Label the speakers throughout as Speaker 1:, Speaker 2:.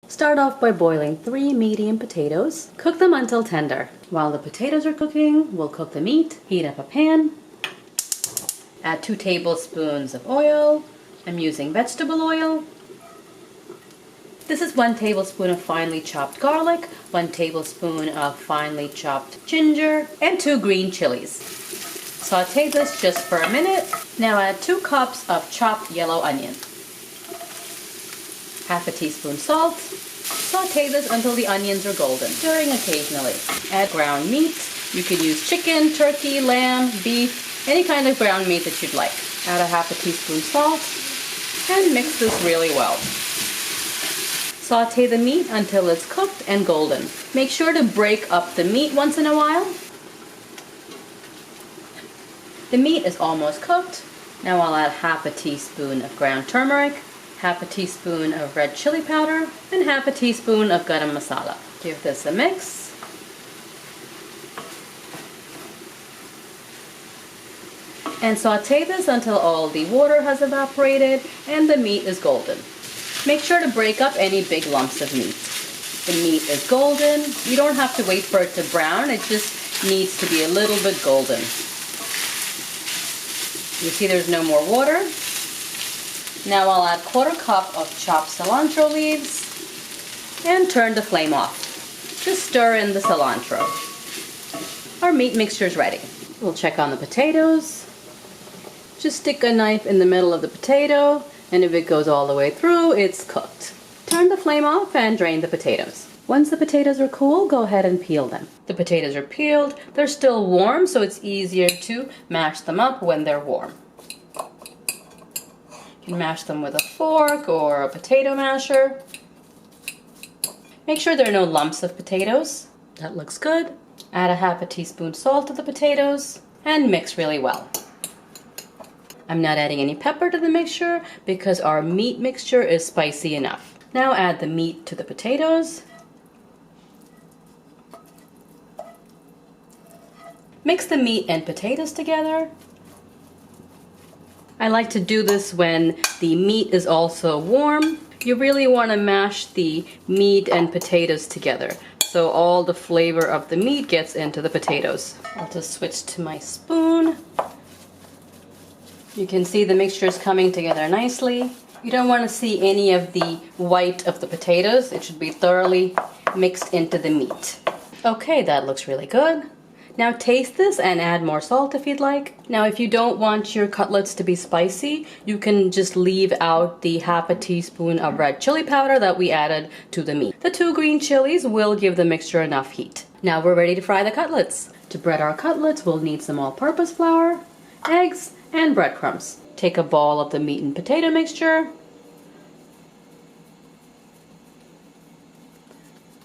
Speaker 1: Start off by boiling 3 medium potatoes. Cook them until tender. While the potatoes are cooking, we'll cook the meat. Heat up a pan. Add 2 tablespoons of oil. I'm using vegetable oil. This is 1 tablespoon of finely chopped garlic, 1 tablespoon of finely chopped ginger, and 2 green chilies. Sauté this just for a minute. Now add 2 cups of chopped yellow onion. Half a teaspoon salt. Sauté this until the onions are golden, stirring occasionally. Add ground meat. You could use chicken, turkey, lamb, beef, any kind of ground meat that you'd like. Add a half a teaspoon salt and mix this really well. Sauté the meat until it's cooked and golden. Make sure to break up the meat once in a while. The meat is almost cooked. Now I'll add half a teaspoon of ground turmeric, half a teaspoon of red chili powder, and half a teaspoon of garam masala. Give this a mix. And sauté this until all the water has evaporated and the meat is golden. Make sure to break up any big lumps of meat. The meat is golden. You don't have to wait for it to brown. It just needs to be a little bit golden. You see there's no more water. Now I'll add 1/4 cup of chopped cilantro leaves and turn the flame off. Just stir in the cilantro. Our meat mixture is ready. We'll check on the potatoes. Just stick a knife in the middle of the potato, and if it goes all the way through, it's cooked. Turn the flame off and drain the potatoes. Once the potatoes are cool, go ahead and peel them. The potatoes are peeled. They're still warm, so it's easier to mash them up when they're warm. You can mash them with a fork or a potato masher. Make sure there are no lumps of potatoes. That looks good. Add a half a teaspoon salt to the potatoes and mix really well. I'm not adding any pepper to the mixture because our meat mixture is spicy enough. Now add the meat to the potatoes. Mix the meat and potatoes together. I like to do this when the meat is also warm. You really want to mash the meat and potatoes together so all the flavor of the meat gets into the potatoes. I'll just switch to my spoon. You can see the mixture is coming together nicely. You don't want to see any of the white of the potatoes. It should be thoroughly mixed into the meat. Okay, that looks really good. Now taste this and add more salt if you'd like. Now if you don't want your cutlets to be spicy, you can just leave out the half a teaspoon of red chili powder that we added to the meat. The 2 green chilies will give the mixture enough heat. Now we're ready to fry the cutlets. To bread our cutlets, we'll need some all-purpose flour, eggs, and breadcrumbs. Take a ball of the meat and potato mixture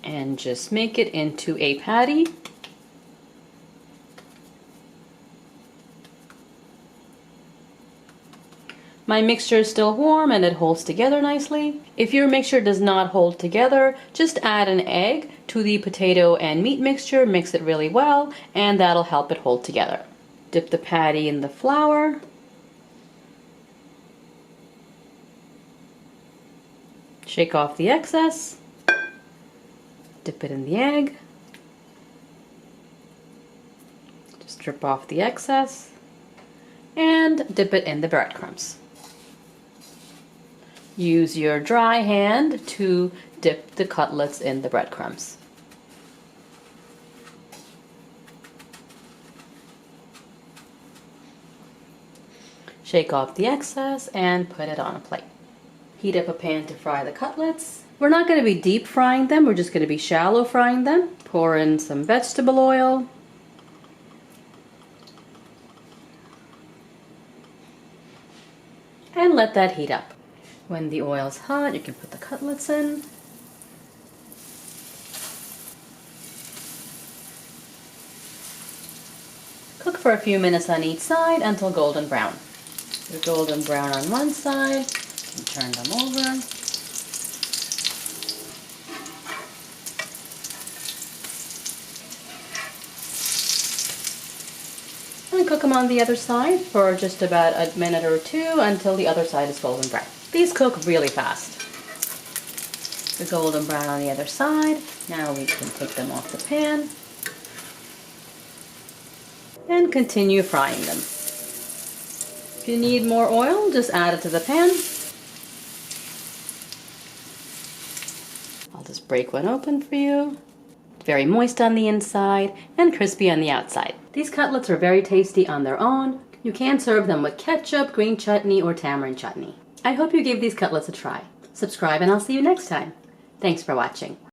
Speaker 1: and just make it into a patty. My mixture is still warm and it holds together nicely. If your mixture does not hold together, just add an egg to the potato and meat mixture, mix it really well, and that'll help it hold together. Dip the patty in the flour. Shake off the excess. Dip it in the egg. Just drip off the excess. And dip it in the breadcrumbs. Use your dry hand to dip the cutlets in the breadcrumbs. Shake off the excess and put it on a plate. Heat up a pan to fry the cutlets. We're not going to be deep frying them, we're just going to be shallow frying them. Pour in some vegetable oil. And let that heat up. When the oil is hot, you can put the cutlets in. Cook for a few minutes on each side until golden brown. They're golden brown on one side, and turn them over. And cook them on the other side for just about a minute or two until the other side is golden brown. These cook really fast. They're golden brown on the other side. Now we can take them off the pan and continue frying them. If you need more oil, just add it to the pan. I'll just break one open for you. Very moist on the inside and crispy on the outside. These cutlets are very tasty on their own. You can serve them with ketchup, green chutney, or tamarind chutney. I hope you give these cutlets a try. Subscribe and I'll see you next time. Thanks for watching.